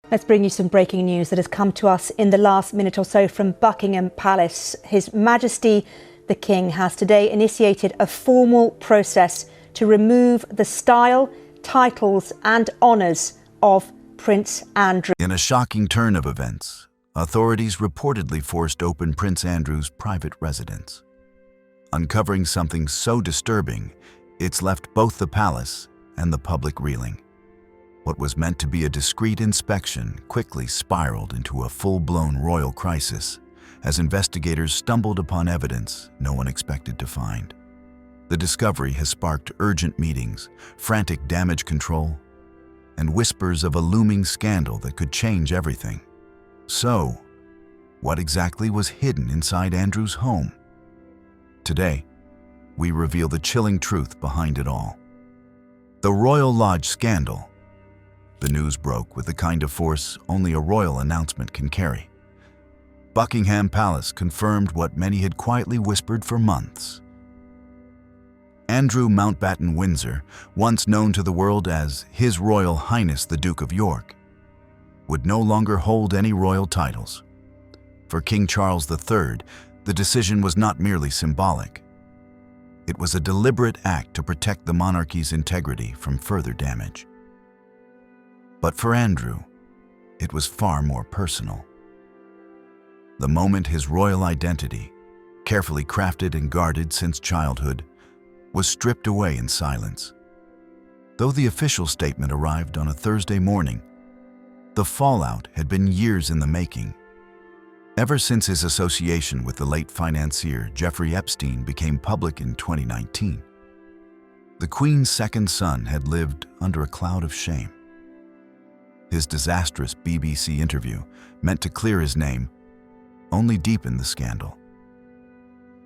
Let's bring you some breaking news that has come to us in the last minute or so from Buckingham Palace. His Majesty the King has today initiated a formal process to remove the style, titles and honours of Prince Andrew. In a shocking turn of events, authorities reportedly forced open Prince Andrew's private residence. Uncovering something so disturbing, it's left both the palace and the public reeling. What was meant to be a discreet inspection quickly spiraled into a full-blown royal crisis as investigators stumbled upon evidence no one expected to find. The discovery has sparked urgent meetings, frantic damage control, and whispers of a looming scandal that could change everything. So, what exactly was hidden inside Andrew's home? Today, we reveal the chilling truth behind it all. The Royal Lodge scandal. The news broke with the kind of force only a royal announcement can carry. Buckingham Palace confirmed what many had quietly whispered for months. Andrew Mountbatten Windsor, once known to the world as His Royal Highness the Duke of York, would no longer hold any royal titles. For King Charles III, the decision was not merely symbolic. It was a deliberate act to protect the monarchy's integrity from further damage. But for Andrew, it was far more personal. The moment his royal identity, carefully crafted and guarded since childhood, was stripped away in silence. Though the official statement arrived on a Thursday morning, the fallout had been years in the making. Ever since his association with the late financier Jeffrey Epstein became public in 2019, the Queen's second son had lived under a cloud of shame. His disastrous BBC interview, meant to clear his name, only deepened the scandal.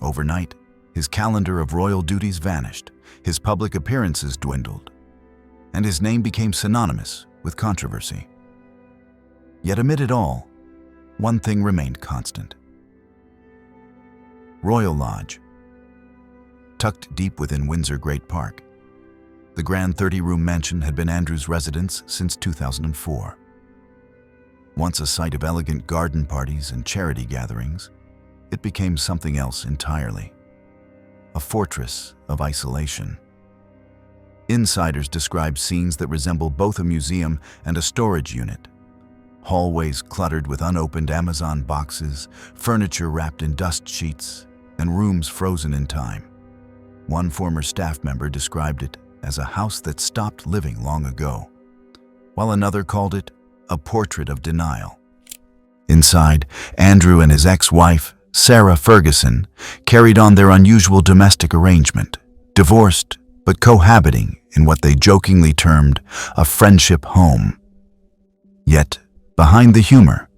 Overnight, his calendar of royal duties vanished, his public appearances dwindled, and his name became synonymous with controversy. Yet amid it all, one thing remained constant. Royal Lodge. Tucked deep within Windsor Great Park, the grand 30-room mansion had been Andrew's residence since 2004. Once a site of elegant garden parties and charity gatherings, it became something else entirely. A fortress of isolation. Insiders describe scenes that resemble both a museum and a storage unit. Hallways cluttered with unopened Amazon boxes, furniture wrapped in dust sheets, and rooms frozen in time. One former staff member described it as a house that stopped living long ago, while another called it a portrait of denial. Inside, Andrew and his ex-wife, Sarah Ferguson, carried on their unusual domestic arrangement, divorced but cohabiting in what they jokingly termed a friendship home. Yet, behind the humor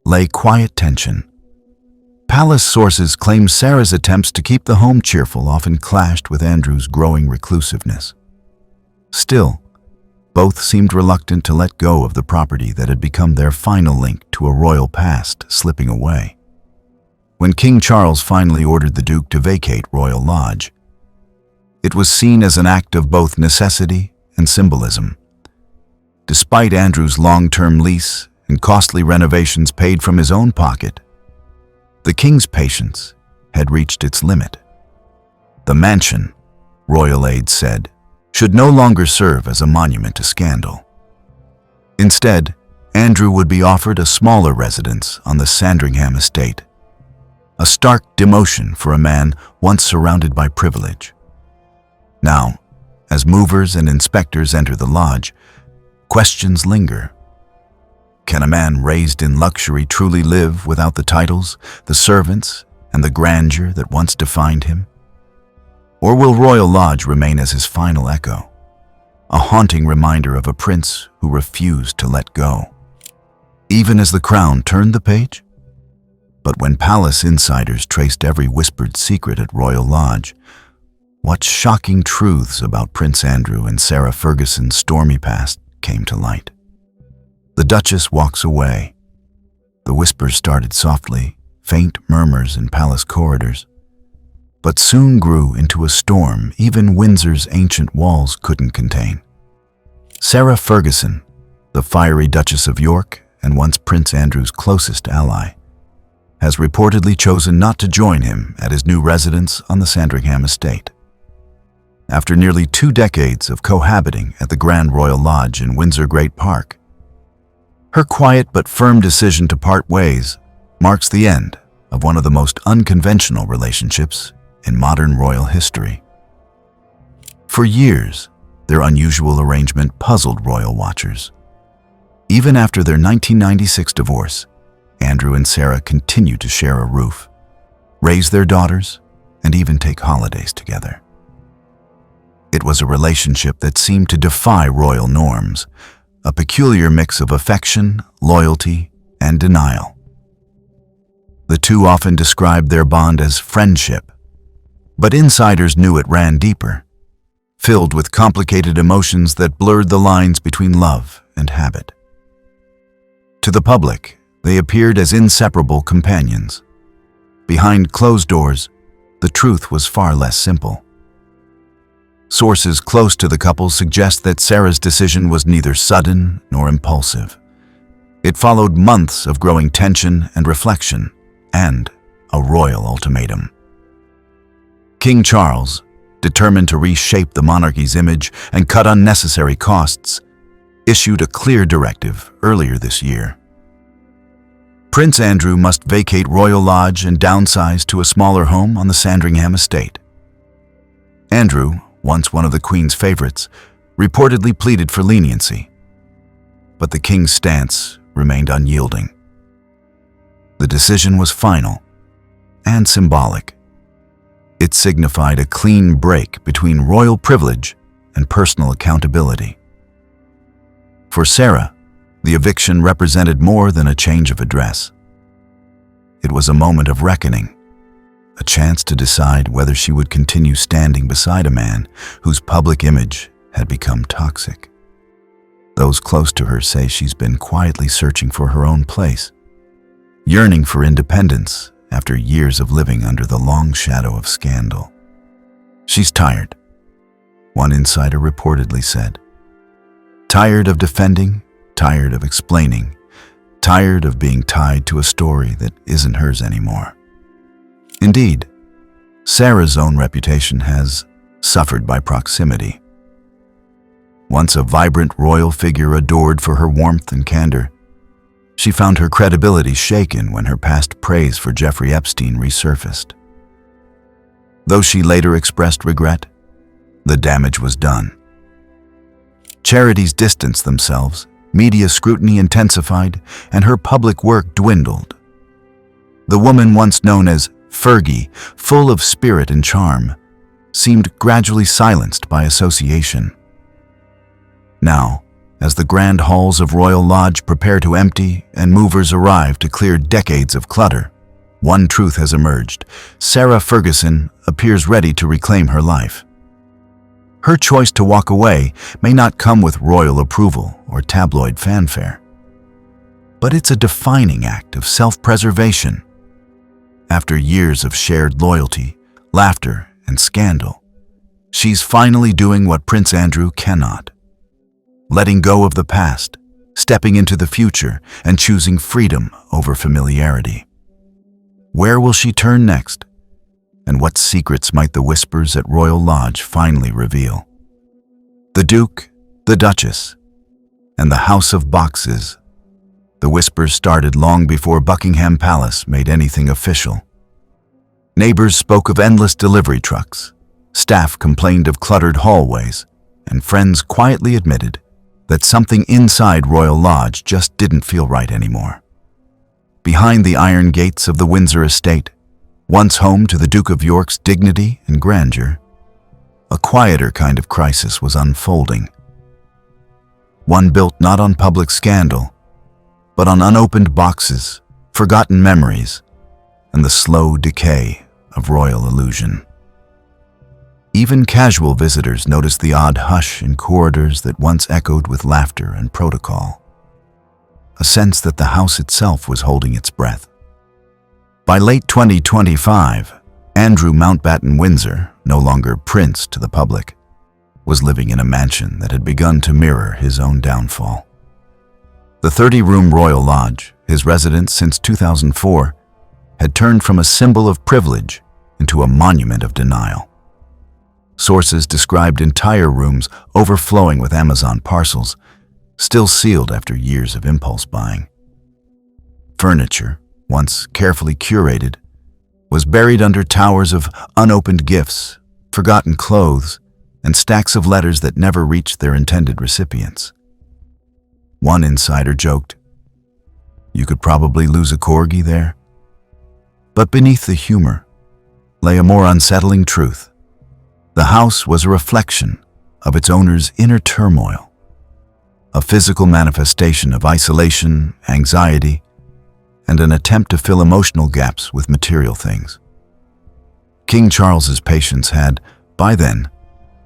lay quiet tension. Palace sources claim Sarah's attempts to keep the home cheerful often clashed with Andrew's growing reclusiveness. Still, both seemed reluctant to let go of the property that had become their final link to a royal past slipping away. When King Charles finally ordered the Duke to vacate Royal Lodge, it was seen as an act of both necessity and symbolism. Despite Andrew's long-term lease and costly renovations paid from his own pocket, the King's patience had reached its limit. The mansion, royal aides said, should no longer serve as a monument to scandal. Instead, Andrew would be offered a smaller residence on the Sandringham estate, a stark demotion for a man once surrounded by privilege. Now, as movers and inspectors enter the lodge, questions linger. Can a man raised in luxury truly live without the titles, the servants, and the grandeur that once defined him? Or will Royal Lodge remain as his final echo, a haunting reminder of a prince who refused to let go, even as the crown turned the page? But when palace insiders traced every whispered secret at Royal Lodge, what shocking truths about Prince Andrew and Sarah Ferguson's stormy past came to light. The Duchess walks away. The whispers started softly, faint murmurs in palace corridors, but soon grew into a storm even Windsor's ancient walls couldn't contain. Sarah Ferguson, the fiery Duchess of York and once Prince Andrew's closest ally, has reportedly chosen not to join him at his new residence on the Sandringham estate. After nearly 2 decades of cohabiting at the Grand Royal Lodge in Windsor Great Park, her quiet but firm decision to part ways marks the end of one of the most unconventional relationships in modern royal history. For years, their unusual arrangement puzzled royal watchers. Even after their 1996 divorce, Andrew and Sarah continue to share a roof, raise their daughters, and even take holidays together. It was a relationship that seemed to defy royal norms, a peculiar mix of affection, loyalty, and denial. The two often described their bond as friendship, but insiders knew it ran deeper, filled with complicated emotions that blurred the lines between love and habit. To the public, they appeared as inseparable companions. Behind closed doors, the truth was far less simple. Sources close to the couple suggest that Sarah's decision was neither sudden nor impulsive. It followed months of growing tension and reflection, and a royal ultimatum. King Charles, determined to reshape the monarchy's image and cut unnecessary costs, issued a clear directive earlier this year. Prince Andrew must vacate Royal Lodge and downsize to a smaller home on the Sandringham estate. Andrew, once one of the Queen's favorites, reportedly pleaded for leniency, but the King's stance remained unyielding. The decision was final and symbolic. It signified a clean break between royal privilege and personal accountability. For Sarah, the eviction represented more than a change of address. It was a moment of reckoning, a chance to decide whether she would continue standing beside a man whose public image had become toxic. Those close to her say she's been quietly searching for her own place, yearning for independence after years of living under the long shadow of scandal. She's tired, one insider reportedly said. Tired of defending, tired of explaining, tired of being tied to a story that isn't hers anymore. Indeed, Sarah's own reputation has suffered by proximity. Once a vibrant royal figure adored for her warmth and candor, she found her credibility shaken when her past praise for Jeffrey Epstein resurfaced. Though she later expressed regret, the damage was done. Charities distanced themselves, media scrutiny intensified, and her public work dwindled. The woman once known as Fergie, full of spirit and charm, seemed gradually silenced by association. Now, as the grand halls of Royal Lodge prepare to empty and movers arrive to clear decades of clutter, one truth has emerged. Sarah Ferguson appears ready to reclaim her life. Her choice to walk away may not come with royal approval or tabloid fanfare, but it's a defining act of self-preservation. After years of shared loyalty, laughter, and scandal, she's finally doing what Prince Andrew cannot. Letting go of the past, stepping into the future, and choosing freedom over familiarity. Where will she turn next? And what secrets might the whispers at Royal Lodge finally reveal? The Duke, the Duchess, and the House of Boxes. The whispers started long before Buckingham Palace made anything official. Neighbors spoke of endless delivery trucks, staff complained of cluttered hallways, and friends quietly admitted that something inside Royal Lodge just didn't feel right anymore. Behind the iron gates of the Windsor estate, once home to the Duke of York's dignity and grandeur, a quieter kind of crisis was unfolding. One built not on public scandal, but on unopened boxes, forgotten memories, and the slow decay of royal illusion. Even casual visitors noticed the odd hush in corridors that once echoed with laughter and protocol, a sense that the house itself was holding its breath. By late 2025, Andrew Mountbatten Windsor, no longer prince to the public, was living in a mansion that had begun to mirror his own downfall. The 30-room Royal Lodge, his residence since 2004, had turned from a symbol of privilege into a monument of denial. Sources described entire rooms overflowing with Amazon parcels, still sealed after years of impulse buying. Furniture, once carefully curated, was buried under towers of unopened gifts, forgotten clothes, and stacks of letters that never reached their intended recipients. One insider joked, "You could probably lose a corgi there." But beneath the humor lay a more unsettling truth. The house was a reflection of its owner's inner turmoil, a physical manifestation of isolation, anxiety, and an attempt to fill emotional gaps with material things. King Charles's patience had, by then,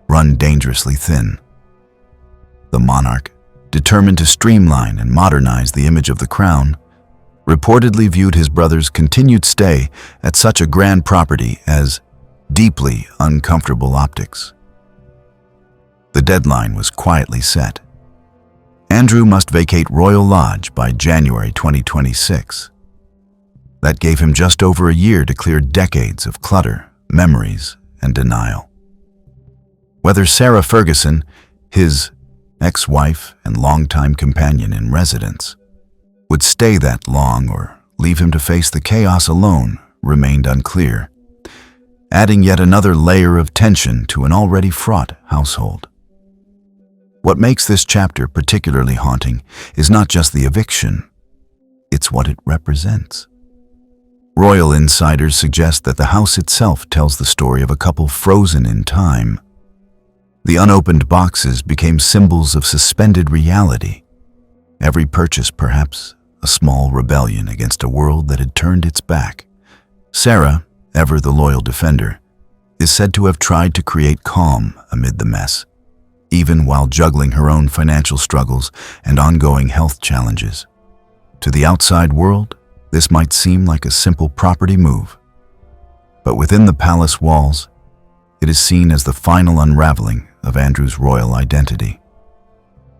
run dangerously thin. The monarch, determined to streamline and modernize the image of the crown, reportedly viewed his brother's continued stay at such a grand property as deeply uncomfortable optics. The deadline was quietly set. Andrew must vacate Royal Lodge by January 2026. That gave him just over a year to clear decades of clutter, memories, and denial. Whether Sarah Ferguson, his ex-wife and longtime companion in residence, would stay that long or leave him to face the chaos alone remained unclear, adding yet another layer of tension to an already fraught household. What makes this chapter particularly haunting is not just the eviction, it's what it represents. Royal insiders suggest that the house itself tells the story of a couple frozen in time. The unopened boxes became symbols of suspended reality, every purchase perhaps a small rebellion against a world that had turned its back. Sarah, ever the loyal defender, is said to have tried to create calm amid the mess, even while juggling her own financial struggles and ongoing health challenges. To the outside world, this might seem like a simple property move, but within the palace walls, it is seen as the final unraveling of Andrew's royal identity.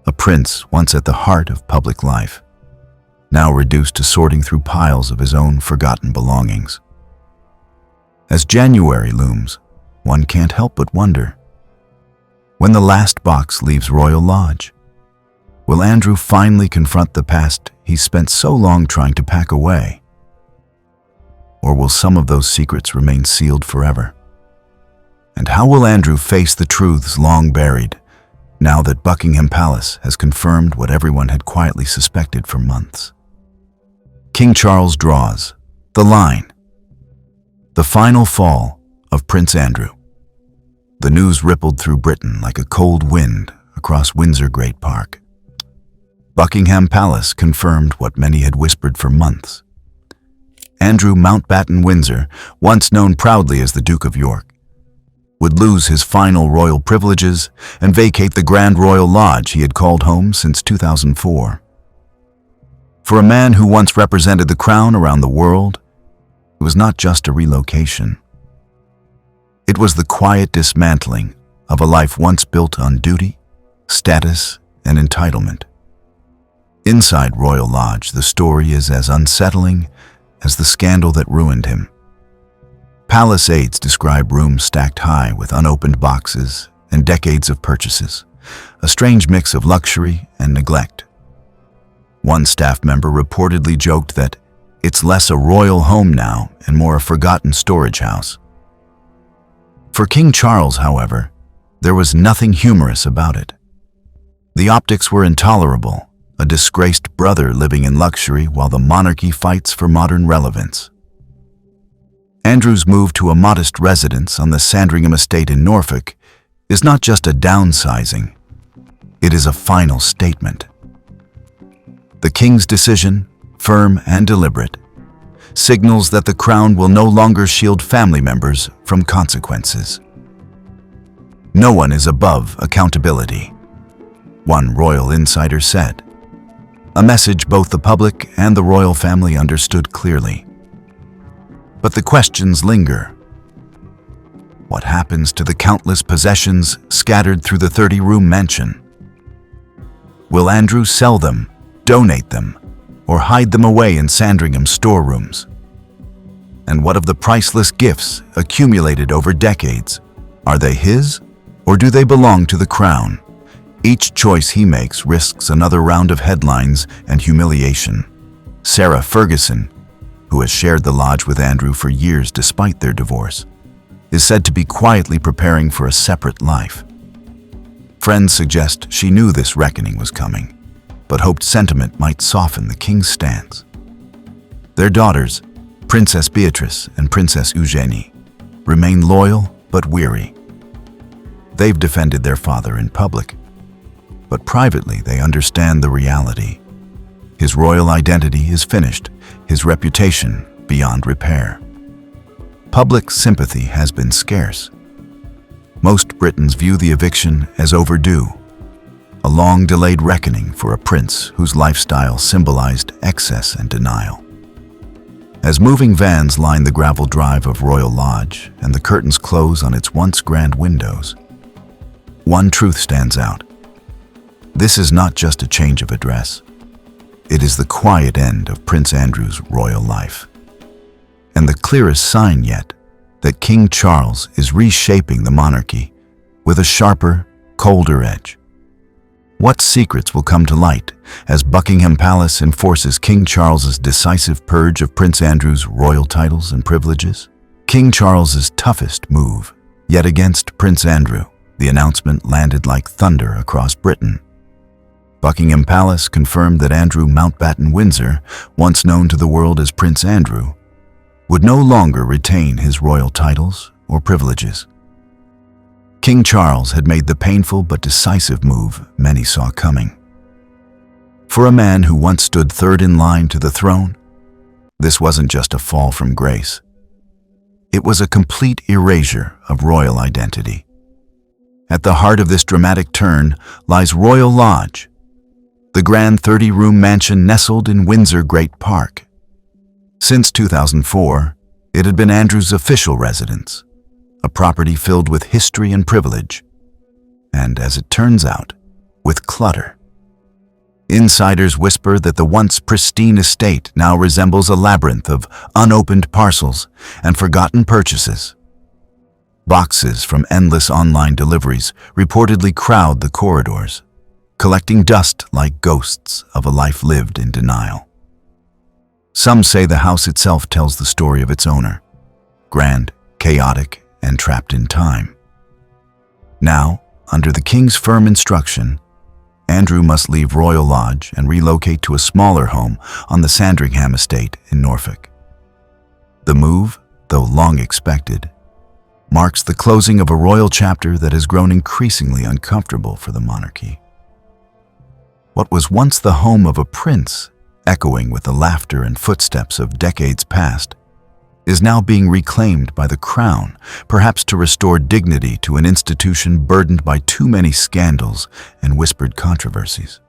A prince once at the heart of public life, now reduced to sorting through piles of his own forgotten belongings. As January looms, one can't help but wonder, when the last box leaves Royal Lodge, will Andrew finally confront the past he spent so long trying to pack away? Or will some of those secrets remain sealed forever? And how will Andrew face the truths long buried, now that Buckingham Palace has confirmed what everyone had quietly suspected for months? King Charles draws the line. The final fall of Prince Andrew. The news rippled through Britain like a cold wind across Windsor Great Park. Buckingham Palace confirmed what many had whispered for months. Andrew Mountbatten Windsor, once known proudly as the Duke of York, would lose his final royal privileges and vacate the Grand Royal Lodge he had called home since 2004. For a man who once represented the crown around the world, it was not just a relocation. It was the quiet dismantling of a life once built on duty, status, and entitlement. Inside Royal Lodge, the story is as unsettling as the scandal that ruined him. Palace aides describe rooms stacked high with unopened boxes and decades of purchases, a strange mix of luxury and neglect. One staff member reportedly joked that it's less a royal home now and more a forgotten storage house. For King Charles, however, there was nothing humorous about it. The optics were intolerable, a disgraced brother living in luxury while the monarchy fights for modern relevance. Andrew's move to a modest residence on the Sandringham estate in Norfolk is not just a downsizing, it is a final statement. The king's decision, firm and deliberate, signals that the crown will no longer shield family members from consequences. No one is above accountability, one royal insider said, a message both the public and the royal family understood clearly. But the questions linger. What happens to the countless possessions scattered through the 30-room mansion? Will Andrew sell them donate them, or hide them away in Sandringham's storerooms? And what of the priceless gifts accumulated over decades? Are they his, or do they belong to the crown? Each choice he makes risks another round of headlines and humiliation. Sarah Ferguson, who has shared the lodge with Andrew for years despite their divorce, is said to be quietly preparing for a separate life. Friends suggest she knew this reckoning was coming, but hoped sentiment might soften the king's stance. Their daughters, Princess Beatrice and Princess Eugenie, remain loyal but weary. They've defended their father in public, but privately they understand the reality. His royal identity is finished, his reputation beyond repair. Public sympathy has been scarce. Most Britons view the eviction as overdue, a long-delayed reckoning for a prince whose lifestyle symbolized excess and denial. As moving vans line the gravel drive of Royal Lodge and the curtains close on its once grand windows, one truth stands out. This is not just a change of address. It is the quiet end of Prince Andrew's royal life, and the clearest sign yet that King Charles is reshaping the monarchy with a sharper, colder edge. What secrets will come to light as Buckingham Palace enforces King Charles's decisive purge of Prince Andrew's royal titles and privileges? King Charles's toughest move, yet against Prince Andrew, the announcement landed like thunder across Britain. Buckingham Palace confirmed that Andrew Mountbatten Windsor, once known to the world as Prince Andrew, would no longer retain his royal titles or privileges. King Charles had made the painful but decisive move many saw coming. For a man who once stood third in line to the throne, this wasn't just a fall from grace. It was a complete erasure of royal identity. At the heart of this dramatic turn lies Royal Lodge, the grand 30-room mansion nestled in Windsor Great Park. Since 2004, it had been Andrew's official residence, a property filled with history and privilege, and, as it turns out, with clutter. Insiders whisper that the once pristine estate now resembles a labyrinth of unopened parcels and forgotten purchases. Boxes from endless online deliveries reportedly crowd the corridors, collecting dust like ghosts of a life lived in denial. Some say the house itself tells the story of its owner, grand, chaotic, and trapped in time. Now, under the king's firm instruction, Andrew must leave Royal Lodge and relocate to a smaller home on the Sandringham estate in Norfolk. The move, though long expected, marks the closing of a royal chapter that has grown increasingly uncomfortable for the monarchy. What was once the home of a prince, echoing with the laughter and footsteps of decades past, is now being reclaimed by the crown, perhaps to restore dignity to an institution burdened by too many scandals and whispered controversies.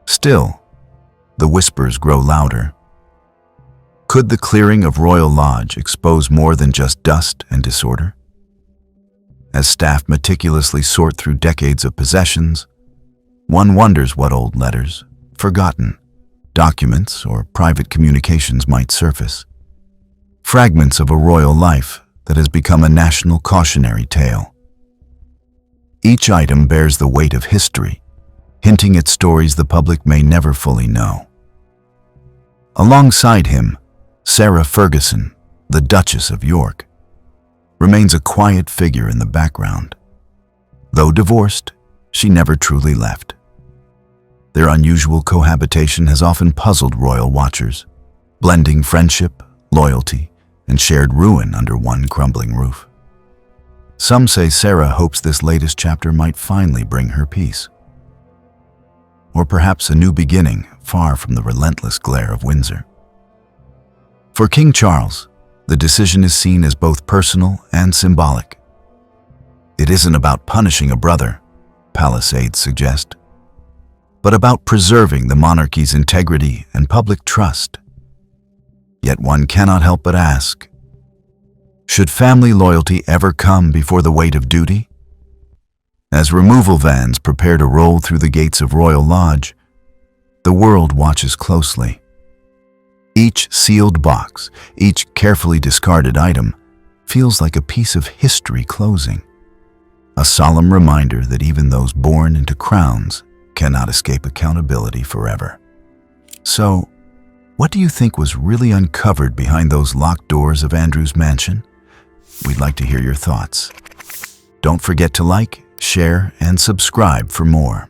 Still, the whispers grow louder. Could the clearing of Royal Lodge expose more than just dust and disorder? As staff meticulously sort through decades of possessions, one wonders what old letters, forgotten, documents, or private communications might surface. Fragments of a royal life that has become a national cautionary tale. Each item bears the weight of history, hinting at stories the public may never fully know. Alongside him, Sarah Ferguson, the Duchess of York, remains a quiet figure in the background. Though divorced, she never truly left. Their unusual cohabitation has often puzzled royal watchers, blending friendship, loyalty, and shared ruin under one crumbling roof. Some say Sarah hopes this latest chapter might finally bring her peace. Or perhaps a new beginning far from the relentless glare of Windsor. For King Charles, the decision is seen as both personal and symbolic. It isn't about punishing a brother, palace aides suggest, but about preserving the monarchy's integrity and public trust. Yet one cannot help but ask, should family loyalty ever come before the weight of duty? As removal vans prepare to roll through the gates of Royal Lodge, The world watches closely. Each sealed box, each carefully discarded item, feels like a piece of history closing. A solemn reminder that even those born into crowns cannot escape accountability forever. So, what do you think was really uncovered behind those locked doors of Andrew's mansion? We'd like to hear your thoughts. Don't forget to like, share, and subscribe for more.